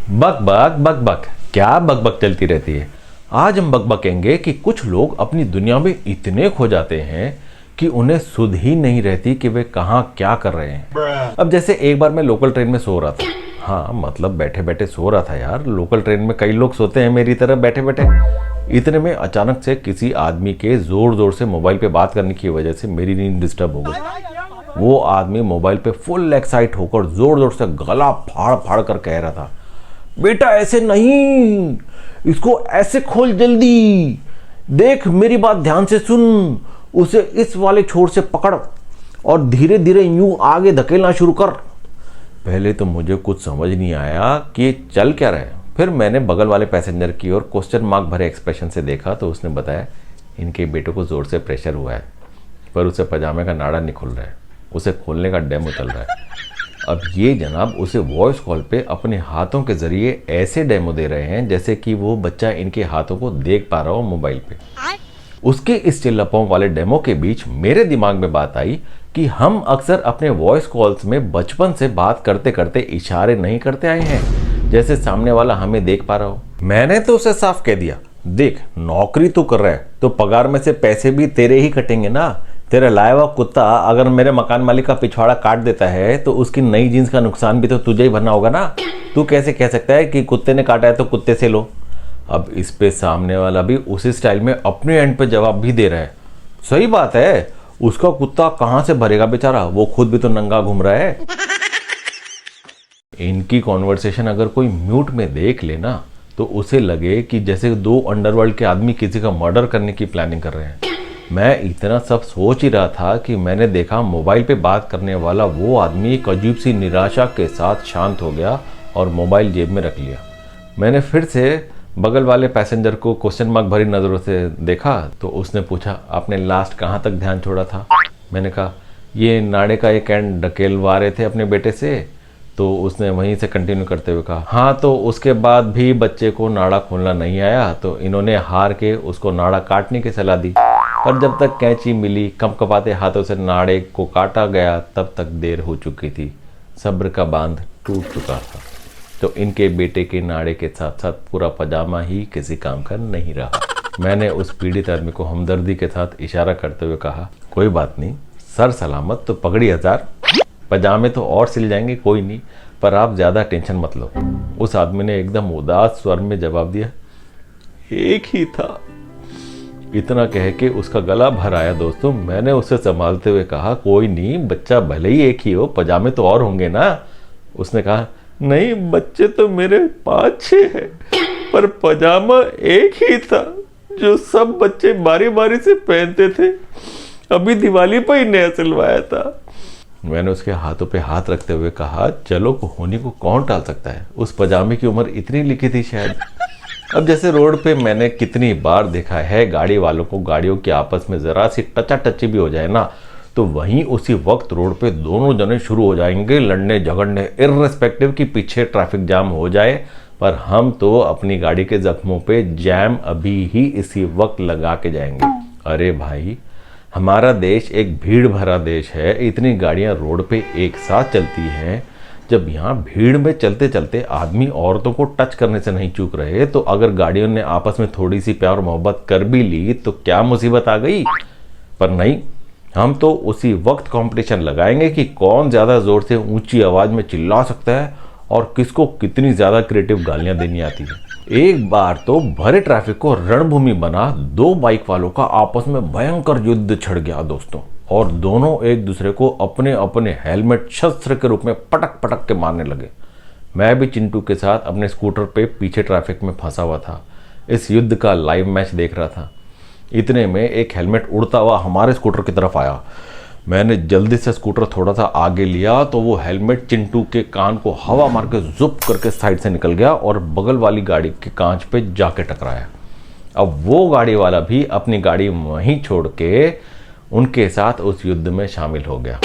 बक बक बक बक, क्या बक बक चलती रहती है। आज हम बक बकेंगे कि कुछ लोग अपनी दुनिया में इतने खो जाते हैं कि उन्हें सुध ही नहीं रहती कि वे कहाँ क्या कर रहे हैं। अब जैसे एक बार मैं लोकल ट्रेन में सो रहा था। हाँ मतलब बैठे बैठे सो रहा था यार। लोकल ट्रेन में कई लोग सोते हैं मेरी तरह बैठे बैठे। इतने में अचानक से किसी आदमी के जोर जोर से मोबाइल पे बात करने की वजह से मेरी नींद डिस्टर्ब हो गई। वो आदमी मोबाइल पे फुल एक्साइट होकर जोर जोर से गला फाड़ फाड़ कर कह रहा था, बेटा ऐसे नहीं, इसको ऐसे खोल जल्दी, देख मेरी बात ध्यान से सुन, उसे इस वाले छोर से पकड़ और धीरे धीरे यूं आगे धकेलना शुरू कर। पहले तो मुझे कुछ समझ नहीं आया कि ये चल क्या रहा है। फिर मैंने बगल वाले पैसेंजर की ओर क्वेश्चन मार्क भरे एक्सप्रेशन से देखा तो उसने बताया इनके बेटे को जोर से प्रेशर हुआ है, पर उसे पजामे का नाड़ा नहीं खुल रहा है, उसे खोलने का डेमो चल रहा है। अब ये जनाब उसे वॉइस कॉल पे अपने हाथों के जरिए ऐसे डेमो दे रहे हैं जैसे कि वो बच्चा इनके हाथों को देख पा रहा हो मोबाइल पे। उसके इस चिल्लापों वाले डेमो के बीच मेरे दिमाग में बात आई कि हम अक्सर अपने वॉइस कॉल्स में बचपन से बात करते करते इशारे नहीं करते आए हैं जैसे सामने वाला हमें देख पा रहा हो। मैंने तो उसे साफ कह दिया, देख नौकरी तो कर रहा है तो पगार में से पैसे भी तेरे ही कटेंगे ना। तेरा लाया हुआ कुत्ता अगर मेरे मकान मालिक का पिछवाड़ा काट देता है तो उसकी नई जीन्स का नुकसान भी तो तुझे ही भरना होगा ना। तू कैसे कह सकता है कि कुत्ते ने काटा है तो कुत्ते से लो। अब इस पे सामने वाला भी उसी स्टाइल में अपने एंड पे जवाब भी दे रहा है, सही बात है, उसका कुत्ता कहां से भरेगा बेचारा, वो खुद भी तो नंगा घूम रहा है। इनकी कॉन्वर्सेशन अगर कोई म्यूट में देख लेना तो उसे लगे कि जैसे दो अंडरवर्ल्ड के आदमी किसी का मर्डर करने की प्लानिंग कर रहे हैं। मैं इतना सब सोच ही रहा था कि मैंने देखा मोबाइल पे बात करने वाला वो आदमी एक अजीब सी निराशा के साथ शांत हो गया और मोबाइल जेब में रख लिया। मैंने फिर से बगल वाले पैसेंजर को क्वेश्चन मार्क भरी नज़रों से देखा तो उसने पूछा, आपने लास्ट कहाँ तक ध्यान छोड़ा था। मैंने कहा ये नाड़े का एक एंड ढकेलवा रहे थे अपने बेटे से। तो उसने वहीं से कंटिन्यू करते हुए कहा, हाँ तो उसके बाद भी बच्चे को नाड़ा खोलना नहीं आया तो इन्होंने हार के उसको नाड़ा काटने की सलाह दी, पर जब तक कैंची मिली कंपकपाते हाथों से नाड़े को काटा गया तब तक देर हो चुकी थी, सब्र का बांध टूट चुका था। तो इनके बेटे के नाड़े के साथ साथ पूरा पजामा ही किसी काम का नहीं रहा। मैंने उस पीड़ित आदमी को हमदर्दी के साथ इशारा करते हुए कहा, कोई बात नहीं, सर सलामत तो पगड़ी हजार, पजामे तो और सिल जाएंगे, कोई नहीं, पर आप ज्यादा टेंशन मत लो। उस आदमी ने एकदम उदास स्वर में जवाब दिया, एक ही था। इतना कह के उसका गला भर आया। दोस्तों मैंने उसे संभालते हुए कहा, कोई नहीं, बच्चा भले ही एक ही हो, पजामे तो और होंगे ना। उसने कहा, नहीं बच्चे तो मेरे 5-6 हैं, पर पजामा एक ही था जो सब बच्चे बारी बारी से पहनते थे, अभी दिवाली पर ही नया सिलवाया था। मैंने उसके हाथों पे हाथ रखते हुए कहा, चलो होने को कौन टाल सकता है, उस पजामे की उम्र इतनी लिखी थी शायद। अब जैसे रोड पे मैंने कितनी बार देखा है गाड़ी वालों को गाड़ियों की आपस में जरा सी टचा टची भी हो जाए ना तो वहीं उसी वक्त रोड पे दोनों जने शुरू हो जाएंगे लड़ने झगड़ने, इर्रेस्पेक्टिव कि पीछे ट्रैफिक जाम हो जाए। पर हम तो अपनी गाड़ी के जख्मों पे जैम अभी ही इसी वक्त लगा के जाएंगे। अरे भाई, हमारा देश एक भीड़ भरा देश है, इतनी गाड़ियां रोड पे एक साथ चलती हैं। जब यहाँ भीड़ में चलते चलते आदमी औरतों को टच करने से नहीं चूक रहे तो अगर गाड़ियों ने आपस में थोड़ी सी प्यार मोहब्बत कर भी ली तो क्या मुसीबत आ गई। पर नहीं, हम तो उसी वक्त कंपटीशन लगाएंगे कि कौन ज्यादा जोर से ऊंची आवाज में चिल्ला सकता है और किसको कितनी ज्यादा क्रिएटिव गालियां देनी आती है। एक बार तो भरे ट्रैफिक को रणभूमि बना दो बाइक वालों का आपस में भयंकर युद्ध छिड़ गया दोस्तों, और दोनों एक दूसरे को अपने अपने हेलमेट शस्त्र के रूप में पटक पटक के मारने लगे। मैं भी चिंटू के साथ अपने स्कूटर पे पीछे ट्रैफिक में फंसा हुआ था, इस युद्ध का लाइव मैच देख रहा था। इतने में एक हेलमेट उड़ता हुआ हमारे स्कूटर की तरफ आया। मैंने जल्दी से स्कूटर थोड़ा सा आगे लिया तो वो हेलमेट चिंटू के कान को हवा मार के जुप करके साइड से निकल गया और बगल वाली गाड़ी के कांच पे जाके टकराया। अब वो गाड़ी वाला भी अपनी गाड़ी वहीं छोड़ के उनके साथ उस युद्ध में शामिल हो गया।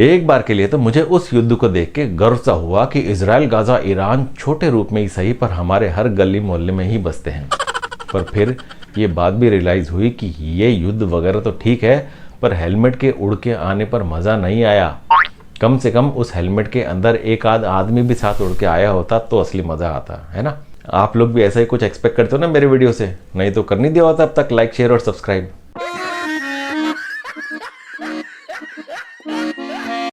एक बार के लिए तो मुझे उस युद्ध को देख के गर्व सा हुआ कि इजराइल, गाजा, ईरान छोटे रूप में ही सही पर हमारे हर गली मोहल्ले में ही बसते हैं। पर फिर ये बात भी रियलाइज हुई कि ये युद्ध वगैरह तो ठीक है, पर हेलमेट के उड़ के आने पर मजा नहीं आया। कम से कम उस हेलमेट के अंदर एक आध आदमी भी साथ उड़ के आया होता तो असली मज़ा आता है ना। आप लोग भी ऐसा ही कुछ एक्सपेक्ट करते हो ना मेरे वीडियो से? नहीं तो कर नहीं दिया होता अब तक लाइक शेयर और सब्सक्राइब।